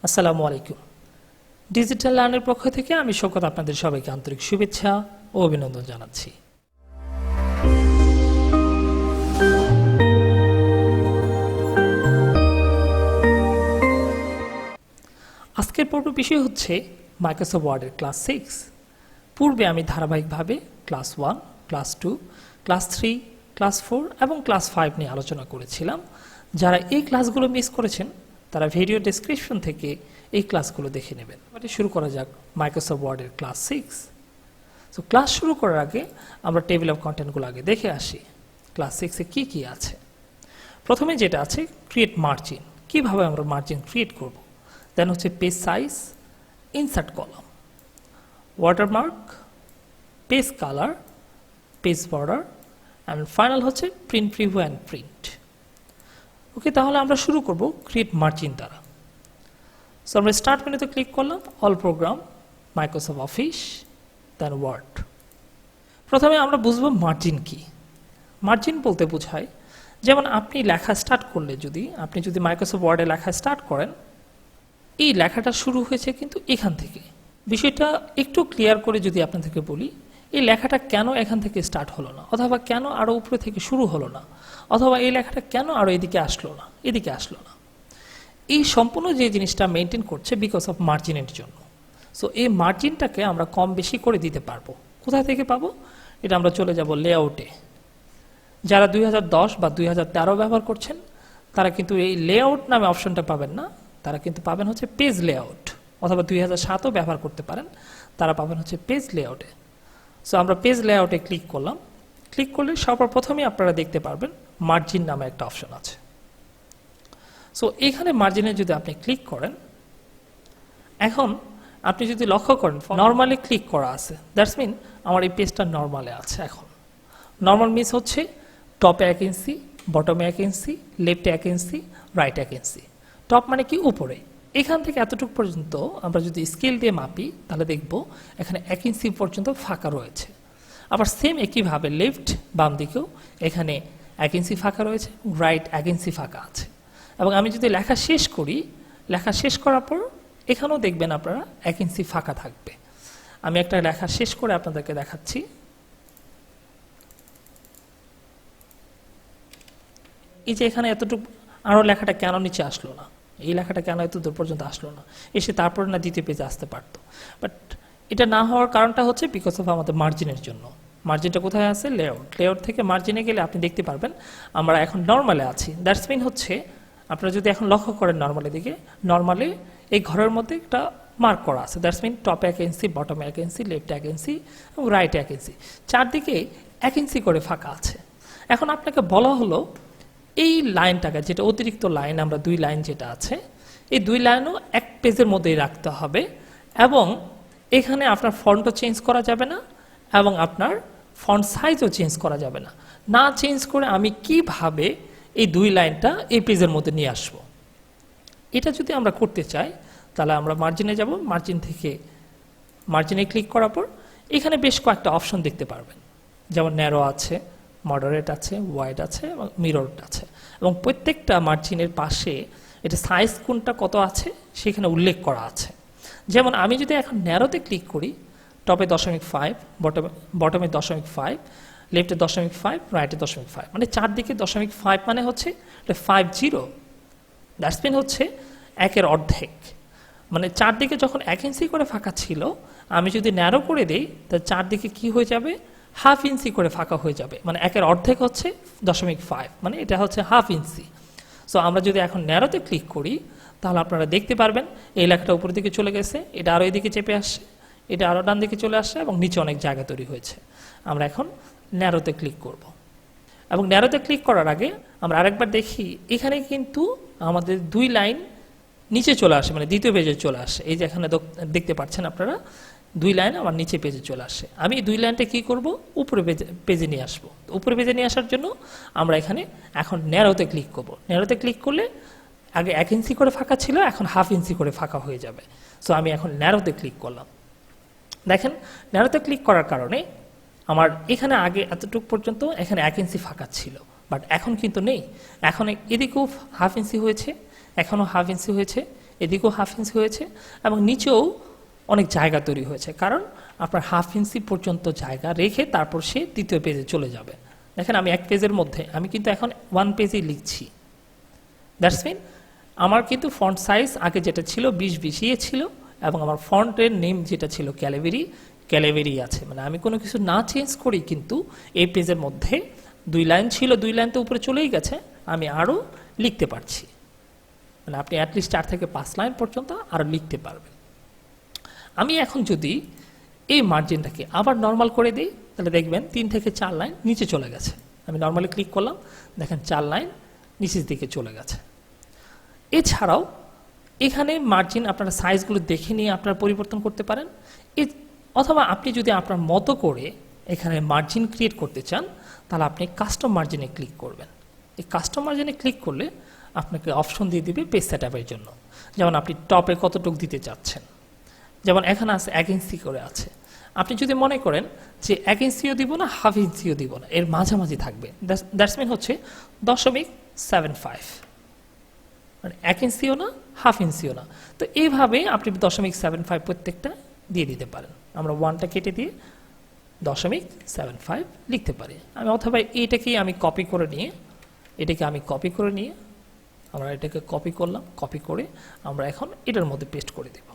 আসসালামু আলাইকুম। ডিজিটাল লার্নের পক্ষ থেকে আমি শওকত আপনাদের সবাইকে আন্তরিক শুভেচ্ছা ও অভিনন্দন জানাচ্ছি। আজকের পর্ব বিষয় হচ্ছে মাইক্রোসফট ওয়ার্ডের ক্লাস 6। পূর্বে আমি ধারাবাহিকভাবে ক্লাস 1, ক্লাস 2, ক্লাস 3, ক্লাস 4 এবং ক্লাস 5 নিয়ে আলোচনা করেছিলাম। যারা এই ক্লাসগুলো মিস করেছেন তারা ভিডিও ডেসক্রিপশন থেকে এই ক্লাসগুলো দেখে নেবেন। শুরু করা যাক মাইক্রোসফট ওয়ার্ডের ক্লাস 6। সো ক্লাস শুরু করার আগে আমরা টেবিল অফ কন্টেন্টগুলো আগে দেখে আসি ক্লাস 6-এ কি কি আছে। প্রথমে যেটা আছে ক্রিয়েট মার্জিন, কিভাবে আমরা মার্জিন ক্রিয়েট করব। দেন হচ্ছে page size, insert column, watermark, page colour, page border and final হচ্ছে প্রিন্ট প্রিভিউ অ্যান্ড প্রিন্ট। ওকে, তাহলে আমরা শুরু করব ক্রিয়েট মার্জিন দ্বারা। সো আমরা স্টার্ট মেনুতে ক্লিক করলাম, অল প্রোগ্রাম, মাইক্রোসফট অফিস, দেন ওয়ার্ড। প্রথমে আমরা বুঝবো মার্জিন কি। মার্জিন বলতে বোঝায় যেমন আপনি লেখা স্টার্ট করলে, আপনি যদি মাইক্রোসফট ওয়ার্ডে লেখা স্টার্ট করেন, এই লেখাটা শুরু হয়েছে কিন্তু এখান থেকে। বিষয়টা একটু ক্লিয়ার করে যদি আপনাদেরকে বলি, এই লেখাটা কেন এখান থেকে স্টার্ট হলো না, অথবা কেন আরও উপরে থেকে শুরু হলো না, অথবা এই লেখাটা কেন আরও এদিকে আসলো না, এই সম্পূর্ণ যে জিনিসটা মেনটেন করছে বিকজ অফ মার্জিনের জন্য। সো এই মার্জিনটাকে আমরা কম বেশি করে দিতে পারবো। কোথা থেকে পাবো? এটা আমরা চলে যাব লেআউটে। যারা 2010 বা 2013 ব্যবহার করছেন তারা কিন্তু এই লেআউট নামে অপশনটা পাবেন না, তারা কিন্তু পাবেন হচ্ছে পেজ লেআউট, অথবা 2007ও ব্যবহার করতে পারেন, তারা পাবেন হচ্ছে পেজ লেআউটে। সো আমরা পেজ লেআউটে ক্লিক করলাম। ক্লিক করলে সবার প্রথমেই আপনারা দেখতে পারবেন মার্জিন নামে একটা অপশন আছে। সো এখানে মার্জিনে যদি আপনি ক্লিক করেন, এখন আপনি যদি লক্ষ্য করেন নর্মালি ক্লিক করা আছে, দ্যাটস মিন আমার এই পেজটা নর্মালে আছে। এখন নর্মাল মিস হচ্ছে টপে 1 ইঞ্চি, বটমে 1 ইঞ্চি, লেফটে 1 ইঞ্চি, রাইটে 1 ইঞ্চি। টপ মানে কি উপরে, এখান থেকে এতটুকু পর্যন্ত আমরা যদি স্কেল দিয়ে মাপি তাহলে দেখব এখানে 1 ইঞ্চি পর্যন্ত ফাঁকা রয়েছে। আবার সেম একইভাবে লেফট বাম দিকেও এখানে 1 ইঞ্চি ফাঁকা রয়েছে, রাইট 1 ইঞ্চি ফাঁকা আছে। এবং আমি যদি লেখা শেষ করি, লেখা শেষ করার পর এখানেও দেখবেন আপনারা 1 ইঞ্চি ফাঁকা থাকবে। আমি একটা লেখা শেষ করে আপনাদেরকে দেখাচ্ছি। এই যে এখানে এতটুকু আরও লেখাটা কেন নিচে আসলো না, এই লেখাটা কেন এত দূর পর্যন্ত আসলো না, এসে তারপর না দ্বিতীয় পেজে আসতে পারত। বাট এটা না হওয়ার কারণটা হচ্ছে বিকজ অফ আমাদের মার্জিনের জন্য। মার্জিনটা কোথায় আছে? লেআউট থেকে মার্জিনে গেলে আপনি দেখতে পারবেন আমরা এখন নর্মালে আছি। দ্যাটস মিন হচ্ছে আপনারা যদি এখন লক্ষ্য করেন নর্মালের দিকে, নর্মালি এই ঘরের মধ্যে একটা মার্ক করা আছে। দ্যাটস মিন টপে 1 ইঞ্চি, বটমে 1 ইঞ্চি, লেফটে 1 ইঞ্চি এবং রাইটে 1 ইঞ্চি, চারদিকে 1 ইঞ্চি করে ফাঁকা আছে। এখন আপনাকে বলা হলো এই লাইনটাকে, যেটা অতিরিক্ত লাইন, আমরা 2 লাইন যেটা আছে, এই 2 লাইনও এক পেজের মধ্যেই রাখতে হবে এবং এখানে আপনার ফন্টও চেঞ্জ করা যাবে না এবং আপনার ফন্ট সাইজও চেঞ্জ করা যাবে না। না চেঞ্জ করে আমি কিভাবে এই 2 লাইনটা এই পেজের মধ্যে নিয়ে আসব? এটা যদি আমরা করতে চাই তাহলে আমরা মার্জিনে যাব। মার্জিনে ক্লিক করার পর এখানে বেশ কয়েকটা অপশন দেখতে পারবেন, যেমন ন্যারো আছে, মডারেট আছে, ওয়াইড আছে এবং মিরর আছে। এবং প্রত্যেকটা মার্জিনের পাশে এটা সাইজ কোনটা কত আছে সেখানে উল্লেখ করা আছে। যেমন আমি যদি এখন ন্যারোতে ক্লিক করি, টপে 0.5, বটমে 0.5, লেফটে 0.5, রাইটে 0.5, মানে চারদিকে 0.5 মানে হচ্ছে 50। দ্যাটস মিন হচ্ছে 1-এর অর্ধেক। মানে চারদিকে যখন 1 ইঞ্চি করে ফাঁকা ছিল, আমি যদি ন্যারো করে দিই তাহলে চারদিকে কি হয়ে যাবে? 1/2 ইঞ্চি করে ফাঁকা হয়ে যাবে। মানে 1-এর অর্ধেক হচ্ছে 0.5, মানে এটা হচ্ছে 1/2 ইঞ্চি। সো আমরা যদি এখন ন্যারোতে ক্লিক করি তাহলে আপনারা দেখতে পারবেন এই লেখাটা উপরের দিকে চলে গেছে, এটা আরও এদিকে চেপে আসছে, এটা আরও ডান দিকে চলে আসছে এবং নিচে অনেক জায়গা তৈরি হয়েছে। আমরা এখন ন্যারোতে ক্লিক করব এবং ন্যারোতে ক্লিক করার আগে আমরা আরেকবার দেখি, এখানে কিন্তু আমাদের 2 লাইন নিচে চলে আসে, মানে দ্বিতীয় পেজে চলে আসে। এই যে এখানে দেখতে পাচ্ছেন আপনারা 2 লাইন আমার নিচে পেজে চলে আসে। আমি এই 2 লাইনটা কী করব? উপরে পেজে নিয়ে আসবো। উপরে পেজে নিয়ে আসার জন্য আমরা এখানে এখন ন্যারোতে ক্লিক করব। ন্যারোতে ক্লিক করলে আগে 1 ইঞ্চি করে ফাঁকা ছিল, এখন 1/2 ইঞ্চি করে ফাঁকা হয়ে যাবে। সো আমি এখন ন্যারোতে ক্লিক করলাম। দেখেন ন্যারোতে ক্লিক করার কারণে আমার এখানে আগে এতটুকু পর্যন্ত এখানে 1 ইঞ্চি ফাঁকা ছিল, বাট এখন কিন্তু নেই। এখন এদিকেও 1/2 ইঞ্চি হয়েছে, এখনও 1/2 ইঞ্চি হয়েছে, এদিকেও হাফ ইঞ্চি হয়েছে এবং নিচেও অনেক জায়গা তৈরি হয়েছে, কারণ আপনার হাফ ইঞ্চি পর্যন্ত জায়গা রেখে তারপর সে দ্বিতীয় পেজে চলে যাবে। দেখেন আমি এক পেজের মধ্যে আমি কিন্তু এখন ওয়ান পেজেই লিখছি। দ্যাটস মিন আমার কিন্তু ফন্ট সাইজ আগে যেটা ছিল 20 ছিল এবং আমার ফন্টের নেম যেটা ছিল ক্যালেভেরি আছে, মানে আমি কোনো কিছু না চেঞ্জ করি কিন্তু এই পেজের মধ্যে 2 লাইন ছিল, 2 লাইন তো উপরে চলেই গেছে, আমি আরও লিখতে পারছি। মানে আপনি অ্যাটলিস্ট 4 থেকে 5 লাইন পর্যন্ত আরও লিখতে পারবেন। আমি এখন যদি এই মার্জিনটাকে আবার নর্মাল করে দিই তাহলে দেখবেন 3 থেকে 4 লাইন নিচে চলে গেছে। আমি নর্মালি ক্লিক করলাম, দেখেন 4 লাইন নিচের দিকে চলে গেছে। এছাড়াও এখানে মার্জিন আপনারা সাইজগুলো দেখে নিয়ে আপনারা পরিবর্তন করতে পারেন, অথবা আপনি যদি আপনার মতো করে এখানে মার্জিন ক্রিয়েট করতে চান তাহলে আপনি কাস্টম মার্জিনে ক্লিক করবেন। এই কাস্টম মার্জিনে ক্লিক করলে আপনাকে অপশন দিয়ে দিবে পেজ সেটআপের জন্য, যেমন আপনি টপে কতটুকু দিতে চাচ্ছেন। যেমন এখানে আছে 1 ইঞ্চি করে আছে, আপনি যদি মনে করেন যে 1 ইঞ্চিও দিব না হাফ ইঞ্চিও দিব না, এর মাঝামাঝি থাকবে, দ্যাটস মিন হচ্ছে 0.75, মানে 1 ইঞ্চিও না হাফ ইঞ্চিও না। তো এইভাবে আপনি 0.75 প্রত্যেকটা দিয়ে দিতে পারেন। আমরা 1টা কেটে দিয়ে 0.75 লিখতে পারি আমি, অথবা এইটাকেই আমি কপি করে নিয়ে আমরা এটাকে কপি করলাম, কপি করে আমরা এখন এটার মধ্যে পেস্ট করে দেব।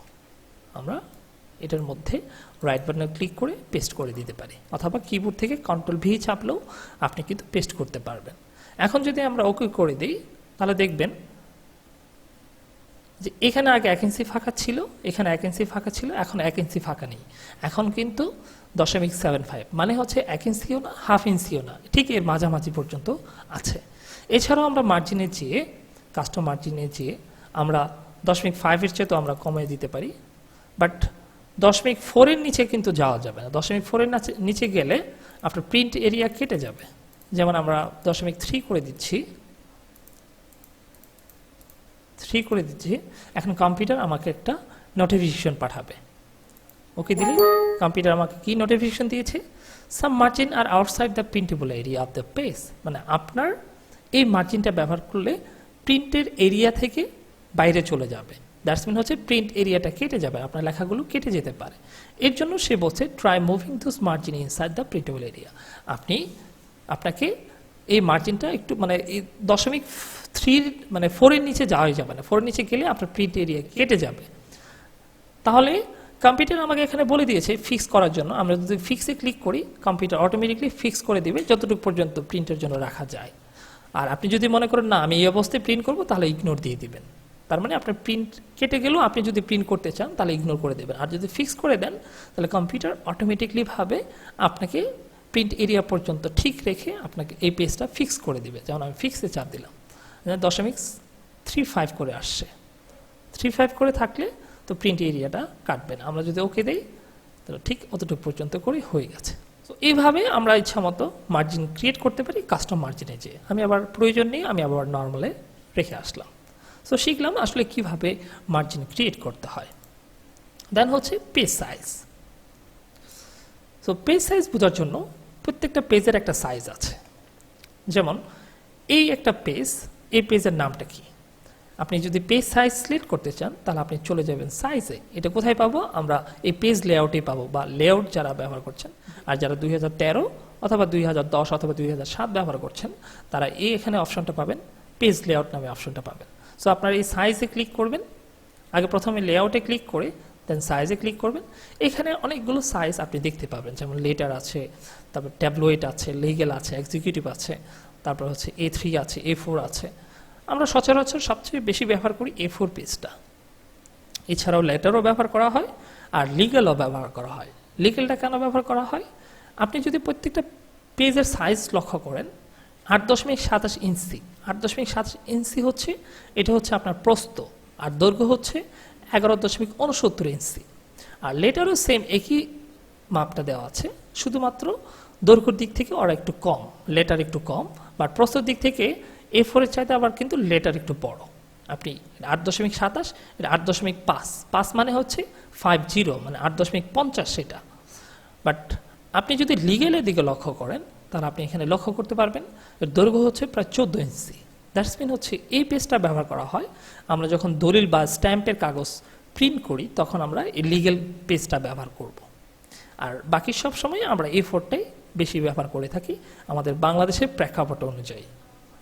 আমরা এটার মধ্যে রাইট বাটনে ক্লিক করে পেস্ট করে দিতে পারি, অথবা কিবোর্ড থেকে Ctrl+V চাপলেও আপনি কিন্তু পেস্ট করতে পারবেন। এখন যদি আমরা ওকে করে দিই তাহলে দেখবেন যে এখানে আগে 1 ইঞ্চি ফাঁকা ছিল, এখানে 1 ইঞ্চি ফাঁকা ছিল, এখন 1 ইঞ্চি ফাঁকা নেই, এখন কিন্তু 0.75, মানে হচ্ছে 1 ইঞ্চিও না হাফ ইঞ্চিও না, ঠিক এর মাঝামাঝি পর্যন্ত আছে। এছাড়াও আমরা মার্জিনে যেয়ে কাস্টম মার্জিনে যেয়ে আমরা 0.5 চেয়ে তো আমরা কমিয়ে দিতে পারি, বাট 0.4 এর নিচে কিন্তু যাওয়া যাবে না। 0.4 এর নিচে গেলে আপনার প্রিন্ট এরিয়া কেটে যাবে। যেমন আমরা 0.3 করে দিচ্ছি, এখন কম্পিউটার আমাকে একটা নোটিফিকেশন পাঠাবে। ওকে দিলে কম্পিউটার আমাকে কি নোটিফিকেশন দিয়েছে, সাম মার্জিন আর outside the printable area of the page, মানে আপনার এই মার্জিনটা ব্যবহার করলে প্রিন্টের এরিয়া থেকে বাইরে চলে যাবে। দ্যাটস মিন হচ্ছে প্রিন্ট এরিয়াটা কেটে যাবে, আপনার লেখাগুলো কেটে যেতে পারে। এর জন্য সে বলছে try moving this margin inside the printable area. আপনাকে এই মার্জিনটা একটু মানে এই 0.3 মানে 4 এর নিচে যাওয়াই যাবে না, 4 এর নিচে গেলে আপনার প্রিন্ট এরিয়া কেটে যাবে। তাহলে কম্পিউটার আমাকে এখানে বলে দিয়েছে ফিক্স করার জন্য, আমরা যদি ফিক্সে ক্লিক করি কম্পিউটার অটোমেটিকলি ফিক্স করে দিবে যতটুকু পর্যন্ত প্রিন্টের জন্য রাখা যায়। আর আপনি যদি মনে করেন না আমি এই অবস্থায় প্রিন্ট করব তাহলে ইগনোর দিয়ে দিবেন। তার মানে আপনার প্রিন্ট কেটে গেলেও আপনি যদি প্রিন্ট করতে চান তাহলে ইগনোর করে দেবেন, আর যদি ফিক্স করে দেন তাহলে কম্পিউটার অটোমেটিকলি ভাবে আপনাকে প্রিন্ট এরিয়া পর্যন্ত ঠিক রেখে আপনাকে এই পেজটা ফিক্স করে দিবে। যেমন আমি ফিক্সে চাপ দিলাম, 0.35 করে আসছে, 35 করে থাকলে তো প্রিন্ট এরিয়াটা কাটবে না। আমরা যদি ওকে দেই তাহলে ঠিক অতটুকু পর্যন্ত করে হয়ে গেছে। তো এইভাবে আমরা ইচ্ছা মতো মার্জিন ক্রিয়েট করতে পারি কাস্টম মার্জিনে যেয়ে। আমি আবার প্রয়োজন নেই, আমি আবার নর্মালে রেখে আসলাম। সো শিখলাম আসলে কিভাবে মার্জিন ক্রিয়েট করতে হয়। দেন হচ্ছে page size. So page size বোঝার জন্য প্রত্যেকটা পেজের একটা সাইজ আছে। যেমন এই একটা পেজ, এই পেজের নামটা কি, আপনি যদি পেজ সাইজ সিলেক্ট করতে চান তাহলে আপনি চলে যাবেন সাইজে। এটা কোথায় পাবো, আমরা এই পেজ লেআউটে পাবো, বা লেআউট যারা ব্যবহার করছেন আর যারা 2013 অথবা 2010 অথবা 2007 ব্যবহার করছেন তারা এখানে অপশনটা পাবেন, পেজ লেআউট নামে অপশনটা পাবেন। সো আপনার এই সাইজে ক্লিক করবেন, আগে প্রথমে লেআউটে ক্লিক করে দেন সাইজে ক্লিক করবেন। এখানে অনেকগুলো সাইজ আপনি দেখতে পাবেন, যেমন লেটার আছে, তারপর ট্যাবলোয়েড আছে, লিগেল আছে, এক্সিকিউটিভ আছে, তারপর হচ্ছে A3 আছে, A4 আছে। আমরা সচরাচর সবচেয়ে বেশি ব্যবহার করি A4 পেজটা। এছাড়াও লেটারও ব্যবহার করা হয় আর লিগেলও ব্যবহার করা হয়। লিগেলটা কেন ব্যবহার করা হয়, আপনি যদি প্রত্যেকটা পেজের সাইজ লক্ষ্য করেন 8.27 ইঞ্চি, 8.27 ইঞ্চি হচ্ছে এটা হচ্ছে আপনার প্রস্থ, আর দৈর্ঘ্য হচ্ছে 11.69 ইঞ্চি। আর লেটারও সেম একই মাপটা দেওয়া আছে, শুধুমাত্র দৈর্ঘ্যের দিক থেকে ওরা একটু কম, লেটার একটু কম, বাট প্রস্থের দিক থেকে A4 এর চাইতে আবার কিন্তু লেটার একটু বড়। আপনি 8.27 এটা 8.5 মানে হচ্ছে 50, মানে 8.50 সেটা। বাট আপনি যদি লিগেলের দিকে লক্ষ্য করেন তাহলে আপনি এখানে লক্ষ্য করতে পারবেন এর দৈর্ঘ্য হচ্ছে প্রায় 14 ইঞ্চি, দ্যাটস মিন হচ্ছে এই পেজটা ব্যবহার করা হয় আমরা যখন দলিল বা স্ট্যাম্পের কাগজ প্রিন্ট করি তখন আমরা এই লিগ্যাল পেজটা ব্যবহার করব। আর বাকি সব সময় আমরা A4টাই বেশি ব্যবহার করে থাকি আমাদের বাংলাদেশের প্রেক্ষাপট অনুযায়ী।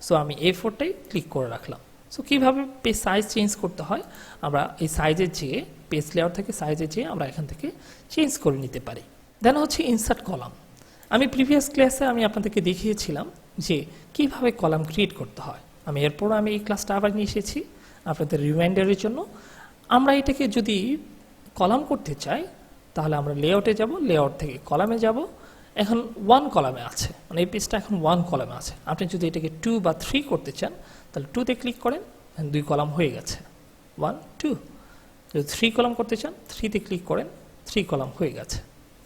সো আমি A4টাই ক্লিক করে রাখলাম। সো কীভাবে পেজ সাইজ চেঞ্জ করতে হয় আমরা এই সাইজে যেয়ে পেজ লেআউট থেকে সাইজে যেয়ে আমরা এখান থেকে চেঞ্জ করে নিতে পারি। দেন হচ্ছে ইনসার্ট কলাম। আমি প্রিভিয়াস ক্লাসে আমি আপনাদেরকে দেখিয়েছিলাম যে কিভাবে কলাম ক্রিয়েট করতে হয়। এরপর আমি এই ক্লাসটা আবার নিয়ে এসেছি আপনাদের রিমাইন্ডারের জন্য। আমরা এটাকে যদি কলাম করতে চাই তাহলে আমরা লেআউটে যাব, লেআউট থেকে কলামে যাব। এখন 1 কলামে আছে, মানে এই পেজটা এখন 1 কলামে আছে। আপনি যদি এটাকে 2 বা 3 করতে চান তাহলে 2তে ক্লিক করেন, 2 কলাম হয়ে গেছে, 1 2। যদি 3 কলাম করতে চান 3তে ক্লিক করেন, 3 কলাম হয়ে গেছে,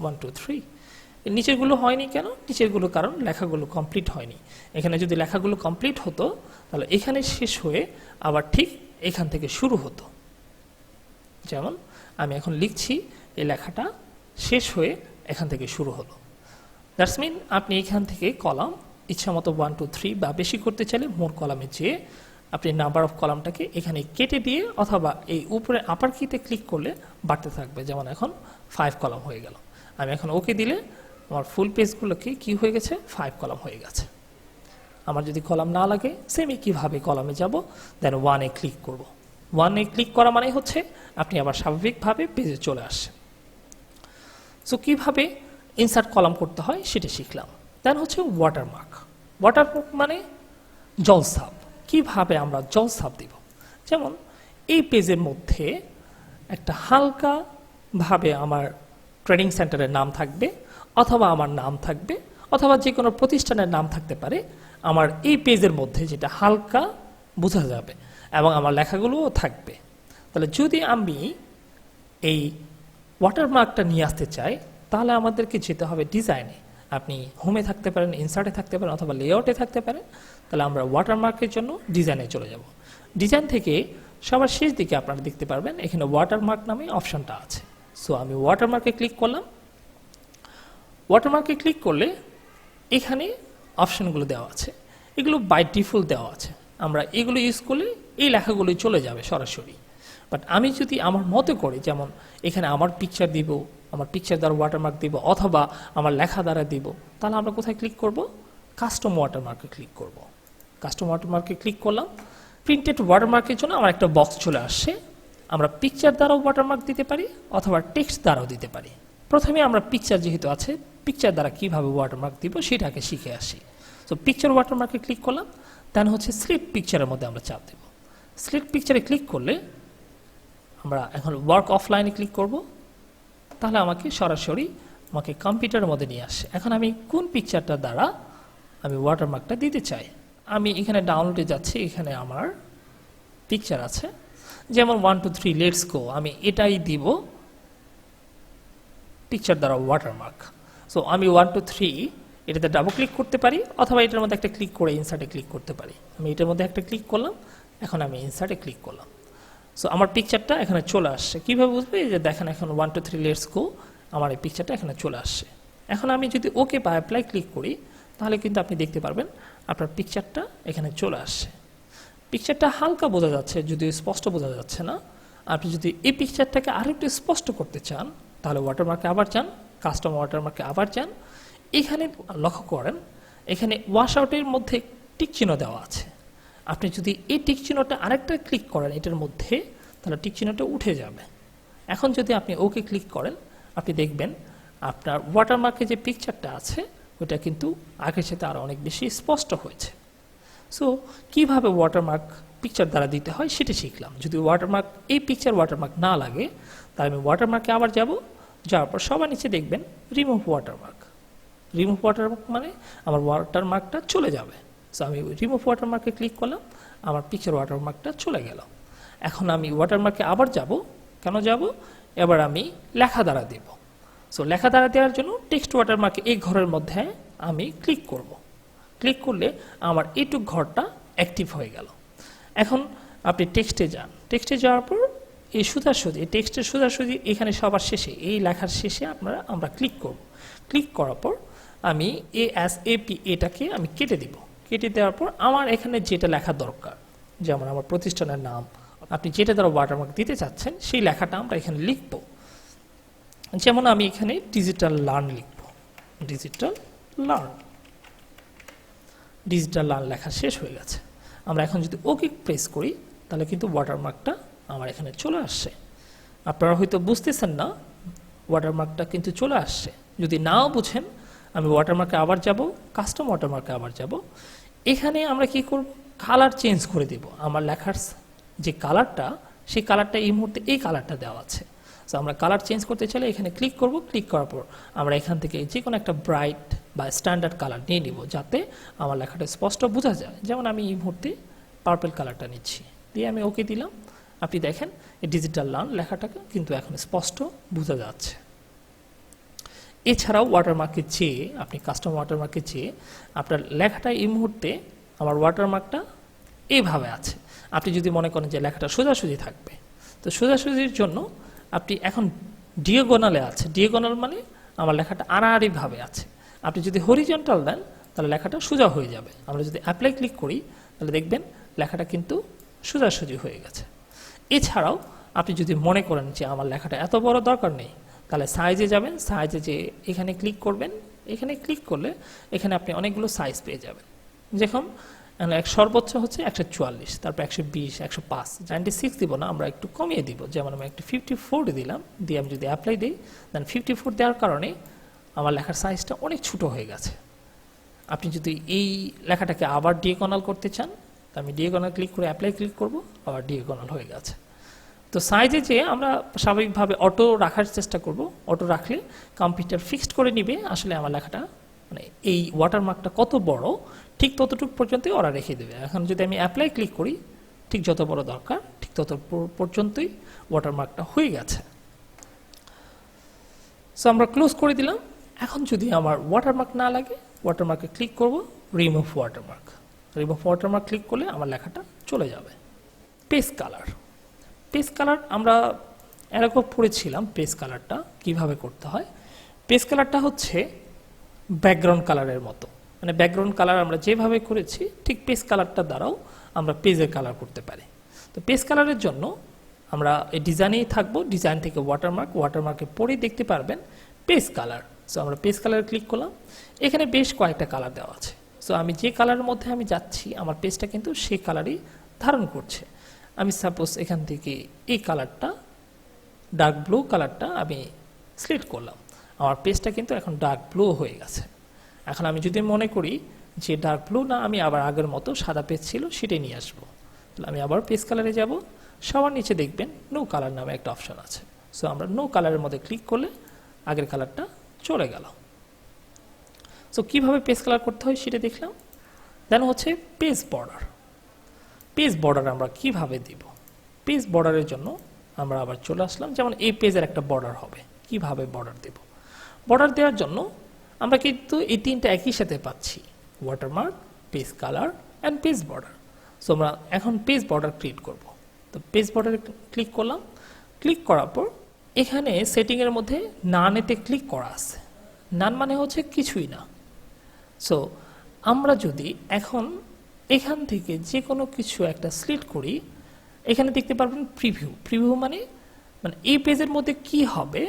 1 2 3। নিচেরগুলো হয়নি কেন? নিচেরগুলো কারণ লেখাগুলো কমপ্লিট হয়নি। এখানে যদি লেখাগুলো কমপ্লিট হতো তাহলে এখানে শেষ হয়ে আবার ঠিক এখান থেকে শুরু হতো। যেমন আমি এখন লিখছি, এই লেখাটা শেষ হয়ে এখান থেকে শুরু হলো। দ্যাটস মিন আপনি এখান থেকে কলাম ইচ্ছা মতো 1 2 3 বা বেশি করতে চাইলে মোর কলামে যেয়ে আপনি নাম্বার অফ কলামটাকে এখানে কেটে দিয়ে অথবা এই উপরে আপার কিতে ক্লিক করলে বাড়তে থাকবে। যেমন এখন 5 কলাম হয়ে গেল। আমি এখন ওকে দিলে আমার ফুল পেজগুলোকে কি হয়ে গেছে, 5 কলাম হয়ে গেছে। আমার যদি কলাম না লাগে সেম কীভাবে কলামে যাব, দেন 1-এ ক্লিক করব। 1-এ ক্লিক করা মানে হচ্ছে আপনি আবার স্বাভাবিকভাবে পেজে চলে আসছেন। সো কীভাবে ইনসার্ট কলাম করতে হয় সেটা শিখলাম। দেন হচ্ছে ওয়াটারমার্ক। ওয়াটারমার্ক মানে জলছাপ। কিভাবে আমরা জলছাপ দিব? যেমন এই পেজের মধ্যে একটা হালকাভাবে আমার ট্রেনিং সেন্টারের নাম থাকবে, অথবা আমার নাম থাকবে, অথবা যে কোনো প্রতিষ্ঠানের নাম থাকতে পারে আমার এই পেজের মধ্যে, যেটা হালকা বোঝা যাবে এবং আমার লেখাগুলোও থাকবে। তাহলে যদি আমি এই ওয়াটারমার্কটা নিয়ে আসতে চাই তাহলে আমাদেরকে যেতে হবে ডিজাইনে। আপনি হোমে থাকতে পারেন, ইনসার্টে থাকতে পারেন, অথবা লেআউটে থাকতে পারেন। তাহলে আমরা ওয়াটারমার্কের জন্য ডিজাইনে চলে যাব। ডিজাইন থেকে সবার শেষ দিকে আপনারা দেখতে পারবেন এখানে ওয়াটারমার্ক নামে অপশনটা আছে। সো আমি ওয়াটারমার্কে ক্লিক করলাম। ওয়াটারমার্কে ক্লিক করলে এখানে অপশনগুলো দেওয়া আছে, এগুলো বাই ডিফল্ট দেওয়া আছে। আমরা এগুলো ইউজ করলে এই লেখাগুলো চলে যাবে সরাসরি। বাট আমি যদি আমার মতো করি, যেমন এখানে আমার পিকচার দিব, আমার পিকচার দ্বারা ওয়াটারমার্ক দিব, অথবা আমার লেখা দ্বারা দিব, তাহলে আমরা কোথায় ক্লিক করব? কাস্টম ওয়াটারমার্কে ক্লিক করব। কাস্টম ওয়াটারমার্কে ক্লিক করলাম। প্রিন্টেড ওয়াটারমার্কের জন্য আমার একটা বক্স চলে আসছে। আমরা পিকচার দ্বারাও ওয়াটারমার্ক দিতে পারি, অথবা টেক্সট দ্বারাও দিতে পারি। প্রথমে আমরা পিকচার যেহেতু আছে, পিকচার দ্বারা কিভাবে ওয়াটারমার্ক দিব সেটাকে শিখে আসি। সো পিকচার ওয়াটারমার্কে ক্লিক করলাম। দেন হচ্ছে স্লিপ পিকচারের মধ্যে আমরা চাপ দেব। স্লিপ পিকচারে ক্লিক করলে আমরা এখন ওয়ার্ক অফলাইনে ক্লিক করব। তাহলে আমাকে সরাসরি কম্পিউটারের মধ্যে নিয়ে আসে। এখন আমি কোন পিকচারটা দ্বারা আমি ওয়াটারমার্কটা দিতে চাই, আমি এখানে ডাউনলোডে যাচ্ছি, এখানে আমার পিকচার আছে, যেমন 1 2 3 লেটস গো, আমি এটাই দিব পিকচার দ্বারা ওয়াটারমার্ক। সো আমি 1 2 3 এটাতে ডাবল ক্লিক করতে পারি, অথবা এটার মধ্যে একটা ক্লিক করে ইনসার্টে ক্লিক করতে পারি। আমি এটার মধ্যে একটা ক্লিক করলাম, এখন আমি ইনসার্টে ক্লিক করলাম। সো আমার পিকচারটা এখানে চলে আসছে। কীভাবে বুঝবে? এই যে দেখেন এখন 1 2 3 লেটস গো, আমার এই পিকচারটা এখানে চলে আসছে। এখন আমি যদি ওকে বা অ্যাপ্লাই ক্লিক করি তাহলে কিন্তু আপনি দেখতে পারবেন আপনার পিকচারটা এখানে চলে আসছে। পিকচারটা হালকা বোঝা যাচ্ছে, যদিও স্পষ্ট বোঝা যাচ্ছে না। আপনি যদি এই পিকচারটাকে আরেকটু স্পষ্ট করতে চান তাহলে ওয়াটারমার্কে আবার যান, কাস্টম ওয়াটারমার্কে আবার যান। এখানে লক্ষ্য করেন এখানে ওয়াশ আউটের মধ্যে টিক চিহ্ন দেওয়া আছে। আপনি যদি এই টিক চিহ্নটা আরেকটা ক্লিক করেন এটার মধ্যে, তাহলে টিক চিহ্নটা উঠে যাবে। এখন যদি আপনি ওকে ক্লিক করেন আপনি দেখবেন আপনার ওয়াটারমার্কে যে পিকচারটা আছে ওটা কিন্তু আগের সাথে আরও অনেক বেশি স্পষ্ট হয়েছে। সো কীভাবে ওয়াটারমার্ক পিকচার দ্বারা দিতে হয় সেটা শিখলাম। যদি ওয়াটারমার্ক এই পিকচার ওয়াটারমার্ক না লাগে তাহলে আমি ওয়াটারমার্কে আবার যাব। যাওয়ার পর সবার নিচে দেখবেন রিমুভ ওয়াটারমার্ক। রিমুভ ওয়াটারমার্ক মানে আমার ওয়াটারমার্কটা চলে যাবে। সো আমি রিমুভ ওয়াটারমার্কে ক্লিক করলাম, আমার পিকচার ওয়াটারমার্কটা চলে গেল। এখন আমি ওয়াটারমার্কে আবার যাব। কেন যাব? এবার আমি লেখা দ্বারা দেব। সো লেখা দ্বারা দেওয়ার জন্য টেক্সট ওয়াটারমার্কে এই ঘরের মধ্যে আমি ক্লিক করব। ক্লিক করলে আমার এইটুক ঘরটা অ্যাক্টিভ হয়ে গেল। এখন আপনি টেক্সটে যান। টেক্সটে যাওয়ার পর এই সোজাসুজি টেক্সটের সোজাসুজি এখানে সবার শেষে এই লেখার শেষে আমরা ক্লিক করব। ক্লিক করার পর আমি ASAP এটাকে আমি কেটে দিব। কেটে দেওয়ার পর আমার এখানে যেটা লেখা দরকার, যেমন আমার প্রতিষ্ঠানের নাম, আপনি যেটা দ্বারা ওয়াটারমার্ক দিতে চাচ্ছেন সেই লেখাটা আমরা এখানে লিখব। যেমন আমি এখানে ডিজিটাল লার্ন লিখব, ডিজিটাল লার্ন। ডিজিটাল লার্ন লেখা শেষ হয়ে গেছে। আমরা এখন যদি ওকে প্রেস করি তাহলে কিন্তু ওয়াটারমার্কটা আমার এখানে চলে আসছে। আপনারা হয়তো বুঝতেছেন না, ওয়াটারমার্কটা কিন্তু চলে আসছে। যদি নাও বুঝেন, আমি ওয়াটারমার্কে আবার যাব, কাস্টম ওয়াটারমার্কে আবার যাব। এখানে আমরা কি করব, কালার চেঞ্জ করে দেব। আমার লেখার যে কালারটা, সেই কালারটা এই মুহূর্তে এই কালারটা দেওয়া আছে। সো আমরা কালার চেঞ্জ করতে চাইলে এখানে ক্লিক করব। ক্লিক করার পর আমরা এখান থেকে যে কোনো একটা ব্রাইট বা স্ট্যান্ডার্ড কালার নিয়ে নিব, যাতে আমার লেখাটা স্পষ্ট বোঝা যায়। যেমন আমি এই মুহূর্তে পার্পল কালারটা নিচ্ছি, দিয়ে আমি ওকে দিলাম। আপনি দেখেন এই ডিজিটাল লার্ন লেখাটাকে কিন্তু এখন স্পষ্ট বোঝা যাচ্ছে। এছাড়াও ওয়াটারমার্কে চেয়ে, আপনি কাস্টম ওয়াটারমার্কে চেয়ে আপনার লেখাটা এই মুহূর্তে আমার ওয়াটারমার্কটা এইভাবে আছে। আপনি যদি মনে করেন যে লেখাটা সোজাসুজি থাকবে, তো সোজাসুজির জন্য আপনি এখন ডিয়াগোনালে আছে। ডিয়াগোনাল মানে আমার লেখাটা আড়াআড়িভাবে আছে। আপনি যদি হরিজন্টাল দেন তাহলে লেখাটা সোজা হয়ে যাবে। আমরা যদি অ্যাপ্লাই ক্লিক করি তাহলে দেখবেন লেখাটা কিন্তু সোজাসুজি হয়ে গেছে। এছাড়াও আপনি যদি মনে করেন যে আমার লেখাটা এত বড় দরকার নেই, তাহলে সাইজে যাবেন। সাইজে যে এখানে ক্লিক করবেন, এখানে ক্লিক করলে এখানে আপনি অনেকগুলো সাইজ পেয়ে যাবেন। যেমন এক সর্বোচ্চ হচ্ছে 144, তারপর 120, 105, 96 দিব না, আমরা একটু কমিয়ে দিব। যেমন আমি একটু 54 দিলাম, দিয়ে আমি যদি অ্যাপ্লাই দিই, দেন 54 দেওয়ার কারণে আমার লেখার সাইজটা অনেক ছোট হয়ে গেছে। আপনি যদি এই লেখাটাকে আবার ডিয়াগোনাল করতে চান, তো আমি ডিয়াগোনাল ক্লিক করে অ্যাপ্লাই ক্লিক করব, আবার ডিয়াগোনাল হয়ে গেছে। তো সাইজে যে আমরা স্বাভাবিকভাবে অটো রাখার চেষ্টা করব। অটো রাখলে কম্পিউটার ফিক্সড করে নিবে আসলে আমার লেখাটা, মানে এই ওয়াটারমার্কটা কত বড়, ঠিক ততটুকু পর্যন্তই ওরা রেখে দেবে। এখন যদি আমি অ্যাপ্লাই ক্লিক করি, ঠিক যত বড় দরকার ঠিক তত পর্যন্তই ওয়াটারমার্কটা হয়ে গেছে। সো আমরা ক্লোজ করে দিলাম। এখন যদি আমার ওয়াটারমার্ক না লাগে, ওয়াটারমার্কে ক্লিক করব, remove watermark. Remove watermark click করলে আমার লেখাটা চলে যাবে। Page colour. পেজ কালার আমরা এরকম পড়েছিলাম, পেজ কালারটা কিভাবে করতে হয়। পেজ কালারটা হচ্ছে ব্যাকগ্রাউন্ড কালারের মতো, মানে ব্যাকগ্রাউন্ড কালার আমরা যেভাবে করেছি ঠিক পেজ কালারটা দ্বারাও আমরা পেজের কালার করতে পারি। তো পেজ কালারের জন্য আমরা এই ডিজাইনেই থাকবো। ডিজাইন থেকে ওয়াটারমার্ক, ওয়াটারমার্কে পড়েই দেখতে পারবেন পেজ কালার। সো আমরা পেজ কালারে ক্লিক করলাম। এখানে বেশ কয়েকটা কালার দেওয়া আছে। সো আমি যে কালারের মধ্যে আমি যাচ্ছি, আমার পেজটা কিন্তু সেই কালারই ধারণ করছে। আমি সাপোজ এখান থেকে এই কালারটা, ডার্ক ব্লু কালারটা আমি সিলেক্ট করলাম। আমার পেজটা কিন্তু এখন ডার্ক ব্লু হয়ে গেছে। এখন আমি যদি মনে করি যে ডার্ক ব্লু না, আমি আবার আগের মতো সাদা পেজ ছিল সেটাই নিয়ে আসবো, তাহলে আমি আবার পেজ কালারে যাব। সবার নিচে দেখবেন নো কালার নামে একটা অপশন আছে। সো আমরা নো কালারের মধ্যে ক্লিক করলে আগের কালারটা চলে গেল। সো কীভাবে পেজ কালার করতে হয় সেটা দেখলাম। দেন হচ্ছে পেজ বর্ডার। পেজ বর্ডার আমরা কিভাবে দিব, পেজ বর্ডারের জন্য আমরা আবার চলে আসলাম। যেমন এই পেজের একটা বর্ডার হবে, কিভাবে বর্ডার দেব। বর্ডার দেওয়ার জন্য আমরা কিন্তু এই তিনটা একই সাথে পাচ্ছি, watermark, page colour and page border. So আমরা এখন পেজ বর্ডার ক্রিয়েট করব। তো পেজ বর্ডারে ক্লিক করলাম। ক্লিক করার পর এখানে সেটিংয়ের মধ্যে নানেতে ক্লিক করা আছে। নান মানে হচ্ছে কিছুই না। সো আমরা যদি এখন এখান থেকে যে কোনো কিছু একটা সিলেক্ট করি, এখানে দেখতে পারবেন প্রিভিউ। প্রিভিউ মানে এই পেজের মধ্যে কি হবে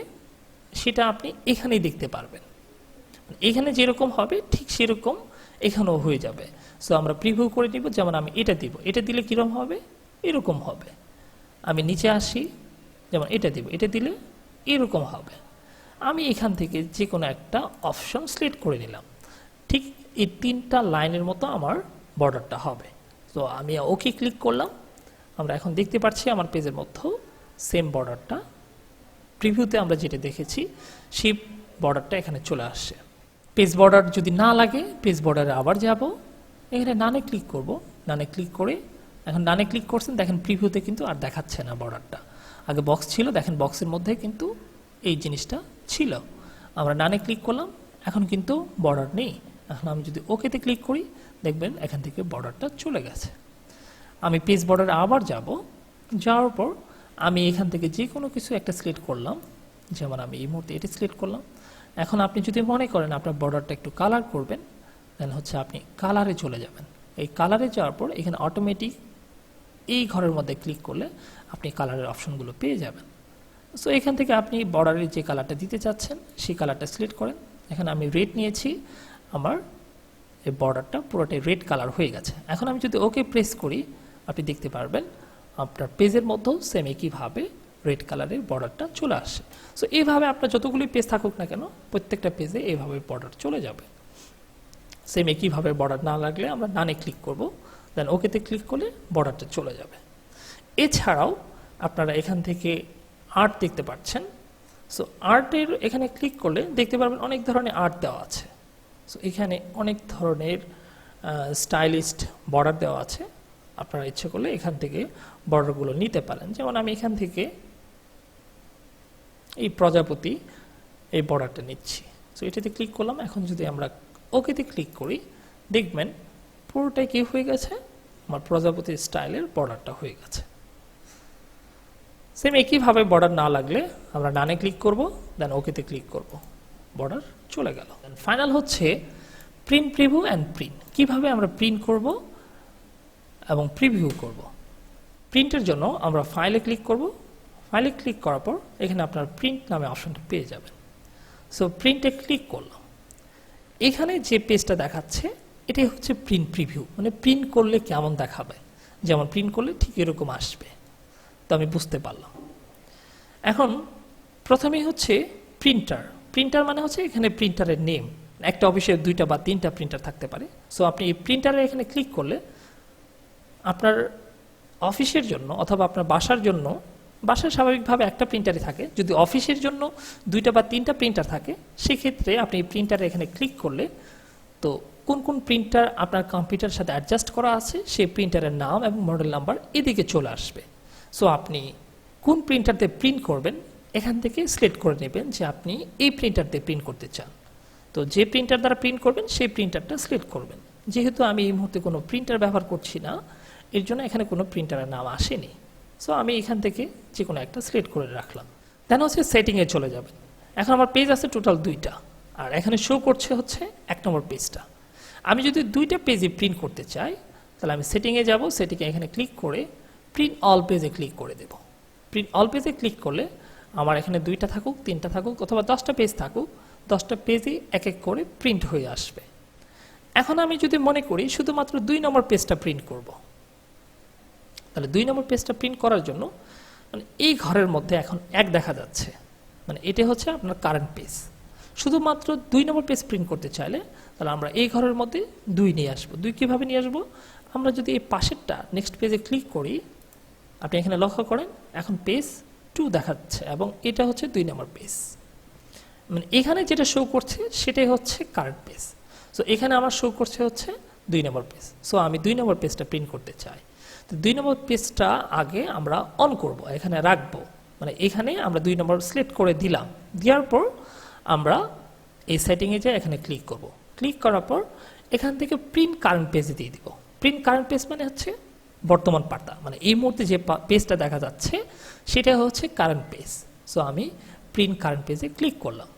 সেটা আপনি এখানেই দেখতে পারবেন। এখানে যেরকম হবে ঠিক সেরকম এখানেও হয়ে যাবে। সো আমরা প্রিভিউ করে নিব। যেমন আমি এটা দিব, এটা দিলে কীরকম হবে, এরকম হবে। আমি নিচে আসি, যেমন এটা দিব, এটা দিলে এরকম হবে। আমি এখান থেকে যে কোনো একটা অপশন সিলেক্ট করে নিলাম, ঠিক এই তিনটা লাইনের মতো আমার বর্ডারটা হবে। তো আমি ওকে ক্লিক করলাম। আমরা এখন দেখতে পাচ্ছি আমার পেজের মধ্যেও সেম বর্ডারটা, প্রিভিউতে আমরা যেটা দেখেছি সেই বর্ডারটা এখানে চলে আসছে। পেজ বর্ডার যদি না লাগে, পেজ বর্ডারে আবার যাব, এখানে নানে ক্লিক করব। নানে ক্লিক করে এখন নানে ক্লিক করছেন, দেখেন প্রিভিউতে কিন্তু আর দেখাচ্ছে না বর্ডারটা। আগে বক্স ছিল, দেখেন বক্সের মধ্যে কিন্তু এই জিনিসটা ছিল। আমরা নানে ক্লিক করলাম, এখন কিন্তু বর্ডার নেই। এখন আমি যদি ওকেতে ক্লিক করি, দেখবেন এখান থেকে বর্ডারটা চলে গেছে। আমি পেজ বর্ডারে আবার যাব। যাওয়ার পর আমি এখান থেকে যে কোনো কিছু একটা সিলেক্ট করলাম। যেমন আমি এই মুহূর্তে এটা সিলেক্ট করলাম। এখন আপনি যদি মনে করেন আপনার বর্ডারটা একটু কালার করবেন, দেন হচ্ছে আপনি কালারে চলে যাবেন। এই কালারে যাওয়ার পর এখানে অটোমেটিক এই ঘরের মধ্যে ক্লিক করলে আপনি কালারের অপশনগুলো পেয়ে যাবেন। সো এখান থেকে আপনি বর্ডারের যে কালারটা দিতে চাচ্ছেন সেই কালারটা সিলেক্ট করেন। এখানে আমি রেড নিয়েছি, আমার এই বর্ডারটা পুরোটাই রেড কালার হয়ে গেছে। এখন আমি যদি ওকে প্রেস করি আপনি দেখতে পারবেন আপনার পেজের মধ্যেও সেম একইভাবে রেড কালারের বর্ডারটা চলে আসে। সো এইভাবে আপনার যতগুলি পেজ থাকুক না কেন প্রত্যেকটা পেজে এইভাবে বর্ডার চলে যাবে। সেম একইভাবে বর্ডার না লাগলে আমরা ডানে ক্লিক করব, দেন ওকেতে ক্লিক করলে বর্ডারটা চলে যাবে। এছাড়াও আপনারা এখান থেকে আর্ট দেখতে পাচ্ছেন। সো আর্টের এখানে ক্লিক করলে দেখতে পারবেন অনেক ধরনের আর্ট দেওয়া আছে। সো এখানে অনেক ধরনের স্টাইলিস্ট বর্ডার দেওয়া আছে। আপনারা ইচ্ছে করলে এখান থেকে বর্ডারগুলো নিতে পারেন। যেমন আমি এখান থেকে এই প্রজাপতি এই বর্ডারটা নিচ্ছি। সো এটাতে ক্লিক করলাম। এখন যদি আমরা ওকেতে ক্লিক করি দেখবেন পুরোটাই কি হয়ে গেছে, আমার প্রজাপতির স্টাইলের বর্ডারটা হয়ে গেছে। সেম একইভাবে বর্ডার না লাগলে আমরা ডানে ক্লিক করব, দেন ওকেতে ক্লিক করব, বর্ডার চলে গেল। ফাইনাল হচ্ছে প্রিন্ট, প্রিভিউ অ্যান্ড প্রিন্ট। কিভাবে আমরা প্রিন্ট করব এবং প্রিভিউ করব। প্রিন্টের জন্য আমরা ফাইলে ক্লিক করব। ফাইলে ক্লিক করার পর এখানে আপনার প্রিন্ট নামে অপশনটা পেয়ে যাবেন। সো প্রিন্টে ক্লিক করলাম। এখানে যে পেজটা দেখাচ্ছে এটাই হচ্ছে প্রিন্ট প্রিভিউ, মানে প্রিন্ট করলে কেমন দেখাবে, যেমন প্রিন্ট করলে ঠিক এরকম আসবে। তো আমি বুঝতে পারলাম। এখন প্রথমেই হচ্ছে প্রিন্টার। প্রিন্টার মানে হচ্ছে এখানে প্রিন্টারের নেম। একটা অফিসে 2টা বা 3টা প্রিন্টার থাকতে পারে। সো আপনি এই প্রিন্টারে এখানে ক্লিক করলে আপনার অফিসের জন্য অথবা আপনার বাসার জন্য, বাসায় স্বাভাবিকভাবে একটা প্রিন্টারই থাকে, যদি অফিসের জন্য 2টা বা 3টা প্রিন্টার থাকে সেক্ষেত্রে আপনি এই প্রিন্টারে এখানে ক্লিক করলে তো কোন কোন প্রিন্টার আপনার কম্পিউটারের সাথে অ্যাডজাস্ট করা আছে সেই প্রিন্টারের নাম এবং মডেল নাম্বার এদিকে চলে আসবে। সো আপনি কোন প্রিন্টারতে প্রিন্ট করবেন এখান থেকে সিলেক্ট করে নেবেন যে আপনি এই প্রিন্টারতে প্রিন্ট করতে চান। তো যে প্রিন্টার দ্বারা প্রিন্ট করবেন সেই প্রিন্টারটা সিলেক্ট করবেন। যেহেতু আমি এই মুহূর্তে কোনো প্রিন্টার ব্যবহার করছি না এর জন্য এখানে কোনো প্রিন্টারের নাম আসেনি। সো আমি এখান থেকে যে কোনো একটা সিলেক্ট করে রাখলাম। দেন হচ্ছে সেটিংয়ে চলে যাবেন। এখন আমার পেজ আছে টোটাল 2টা, আর এখানে শো করছে হচ্ছে 1 নম্বর পেজটা। আমি যদি 2টা পেজে প্রিন্ট করতে চাই তাহলে আমি সেটিংয়ে যাব, সেটিংয়ে এখানে ক্লিক করে প্রিন্ট অল পেজে ক্লিক করে দেব। প্রিন্ট অল পেজে ক্লিক করলে আমার এখানে 2টা থাকুক 3টা থাকুক অথবা 10টা পেজ থাকুক 10টা পেজই এক এক করে প্রিন্ট হয়ে আসবে। এখন আমি যদি মনে করি শুধুমাত্র 2 নম্বর পেজটা প্রিন্ট করব, তাহলে 2 নম্বর পেজটা প্রিন্ট করার জন্য মানে এই ঘরের মধ্যে এখন 1 দেখা যাচ্ছে, মানে এটা হচ্ছে আপনার কারেন্ট পেজ। শুধুমাত্র 2 নম্বর পেজ প্রিন্ট করতে চাইলে তাহলে আমরা এই ঘরের মধ্যে 2 নিয়ে আসবো। 2 কীভাবে নিয়ে আসবো, আমরা যদি এই পাশেরটা নেক্সট পেজে ক্লিক করি আপনি এখানে লক্ষ্য করেন এখন পেজ 2 দেখাচ্ছে এবং এটা হচ্ছে 2 নম্বর পেজ। মানে এখানে যেটা শো করছে সেটাই হচ্ছে কারেন্ট পেজ। সো এখানে আমার শো করছে হচ্ছে 2 নম্বর পেজ। সো আমি 2 নম্বর পেজটা প্রিন্ট করতে চাই। তো 2 নম্বর পেজটা আগে আমরা অন করব, এখানে রাখবো। মানে এখানে আমরা 2 নম্বর সিলেক্ট করে দিলাম। দেওয়ার পর আমরা এই সেটিংয়ে যাই, এখানে ক্লিক করব। ক্লিক করার পর এখান থেকে প্রিন্ট কারেন্ট পেজে দিয়ে দিব। প্রিন্ট কারেন্ট পেজ মানে হচ্ছে বর্তমান পাতা, মানে এই মুহূর্তে যে পেজটা দেখা যাচ্ছে সেটা হচ্ছে কারেন্ট পেজ। সো আমি প্রিন্ট কারেন্ট পেজে ক্লিক করলাম।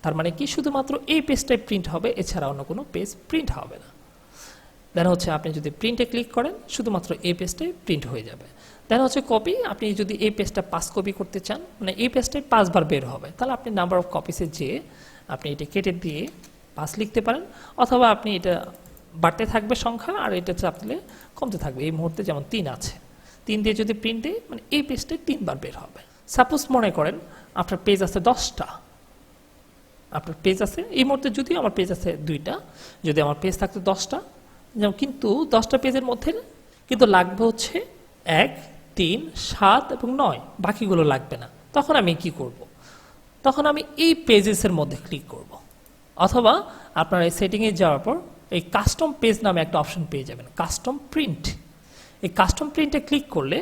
তার মানে কি শুধুমাত্র এই পেজটাই প্রিন্ট হবে, এছাড়া অন্য কোনো পেজ প্রিন্ট হবে না। দেন হচ্ছে আপনি যদি প্রিন্টে ক্লিক করেন শুধুমাত্র এই পেজটাই প্রিন্ট হয়ে যাবে। দেন হচ্ছে কপি, আপনি যদি এই পেজটা 5 কপি করতে চান, মানে এই পেজটাই 5 বার বের হবে, তাহলে আপনি নাম্বার অফ কপিসে যেয়ে আপনি এটা কেটে দিয়ে 5 লিখতে পারেন, অথবা আপনি এটা বাড়তে থাকবে সংখ্যা আর এটা চাপ দিলে কমতে থাকবে। এই মুহূর্তে যেমন 3 আছে, 3 দিয়ে যদি প্রিন্ট দিই মানে এই পেজটাই 3 বার বের হবে। সাপোজ মনে করেন আপনার পেজ আছে 10টা, আপনার পেজ আছে এই মুহূর্তে যদিও আমার পেজ আছে 2টা, যদি আমার পেজ থাকতো 10টা, যেমন কিন্তু 10টা পেজের মধ্যে কিন্তু লাগবে হচ্ছে 1, 3, 7 এবং 9, বাকিগুলো লাগবে না। তখন আমি কি করব, তখন আমি এই পেজেসের মধ্যে ক্লিক করব, অথবা আপনার এই সেটিংয়ে যাওয়ার পর এই কাস্টম পেজ নামে একটা অপশন পেয়ে যাবেন, কাস্টম প্রিন্ট। এই কাস্টম প্রিন্টে ক্লিক করলে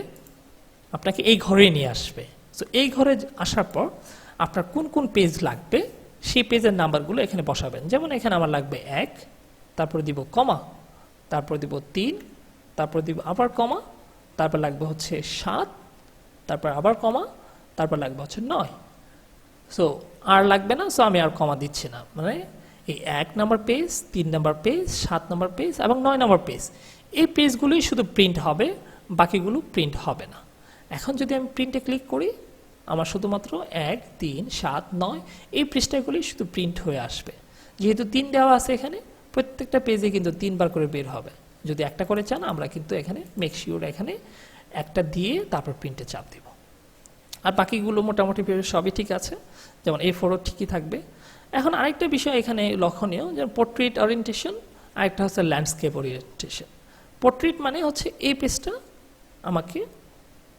আপনাকে এই ঘরে নিয়ে আসবে। সো এই ঘরে আসার পর আপনার কোন কোন পেজ লাগবে সেই পেজের নাম্বারগুলো এখানে বসাবেন। যেমন এখানে আমার লাগবে 1, তারপরে দিব কমা, তারপর দিব 3, তারপর দিব আবার কমা, তারপর লাগবে হচ্ছে 7, তারপর আবার কমা, তারপর লাগবে হচ্ছে 9। সো আর লাগবে না, সো আমি আর কমা দিচ্ছি না। মানে এই 1 নম্বর পেজ, 3 নম্বর পেজ, 7 নম্বর পেজ এবং 9 নম্বর পেজ, এই পেজগুলোই শুধু প্রিন্ট হবে, বাকিগুলো প্রিন্ট হবে না। এখন যদি আমি প্রিন্টে ক্লিক করি, আমার শুধুমাত্র 1, 3, 7, 9 এই পৃষ্ঠাগুলি শুধু প্রিন্ট হয়ে আসবে। যেহেতু 3 দেওয়া আছে এখানে, প্রত্যেকটা পেজে কিন্তু 3 বার করে বের হবে। যদি একটা করে চান, আমরা কিন্তু এখানে মেক শিওর এখানে একটা দিয়ে তারপর প্রিন্টে চাপ দিব। আর বাকিগুলো মোটামুটি সবই ঠিক আছে, যেমন A4 ঠিকই থাকবে। এখন আরেকটা বিষয় এখানে লক্ষণীয়, যেমন পোর্ট্রেট ওরিয়েন্টেশন, আরেকটা হচ্ছে ল্যান্ডস্কেপ ওরিয়েন্টেশন। পোর্ট্রেট মানে হচ্ছে এই পেজটা আমাকে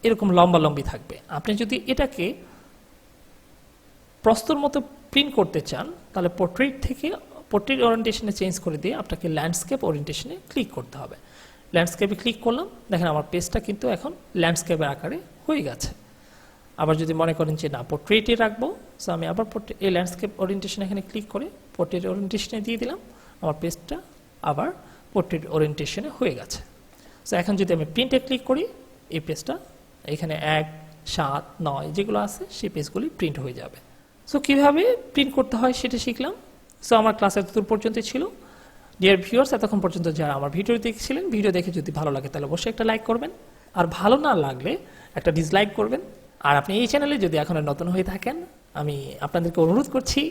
এরকম লম্বালম্বি থাকবে। আপনি যদি এটাকে প্রস্তর মতো প্রিন্ট করতে চান, তাহলে পোর্ট্রেট থেকে পোর্ট্রেট ওরিয়েন্টেশনে চেঞ্জ করে দিয়ে আপনাকে ল্যান্ডস্কেপ ওরিয়েন্টেশনে ক্লিক করতে হবে। ল্যান্ডস্কেপে ক্লিক করলাম, দেখেন আমার পেজটা কিন্তু এখন ল্যান্ডস্কেপের আকারে হয়ে গেছে। আবার যদি মনে করেন যে না পোর্ট্রেটে রাখবো, সো আমি আবার এই ল্যান্ডস্কেপ ওরিয়েন্টেশন এখানে ক্লিক করে পোর্ট্রেট ওরিয়েন্টেশনে দিয়ে দিলাম, আমার পেজটা আবার পোর্ট্রেট ওরিয়েন্টেশনে হয়ে গেছে। সো এখন যদি আমি প্রিন্টে ক্লিক করি, এই পেজটা এখানে 1, 7, 9 যেগুলো আছে সেই পেজগুলি প্রিন্ট হয়ে যাবে। সো কীভাবে প্রিন্ট করতে হয় সেটা শিখলাম। সো আমার ক্লাস এতদূর পর্যন্তই ছিল। ডিয়ার ভিউয়ার্স, এতক্ষণ পর্যন্ত যারা আমার ভিডিও দেখছিলেন, ভিডিও দেখে যদি ভালো লাগে তাহলে অবশ্যই একটা লাইক করবেন, আর ভালো না লাগলে একটা ডিসলাইক করবেন। আর আপনি এই চ্যানেলে যদি এখনো নতুন হয়ে থাকেন, আমি আপনাদেরকে অনুরোধ করছি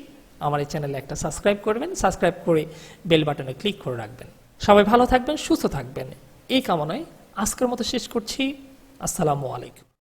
আমার এই চ্যানেলে একটা সাবস্ক্রাইব করবেন, সাবস্ক্রাইব করে বেল বাটনে ক্লিক করে রাখবেন। সবাই ভালো থাকবেন, সুস্থ থাকবেন, এই কামনায় আজকের মতো শেষ করছি। আসসালামু আলাইকুম।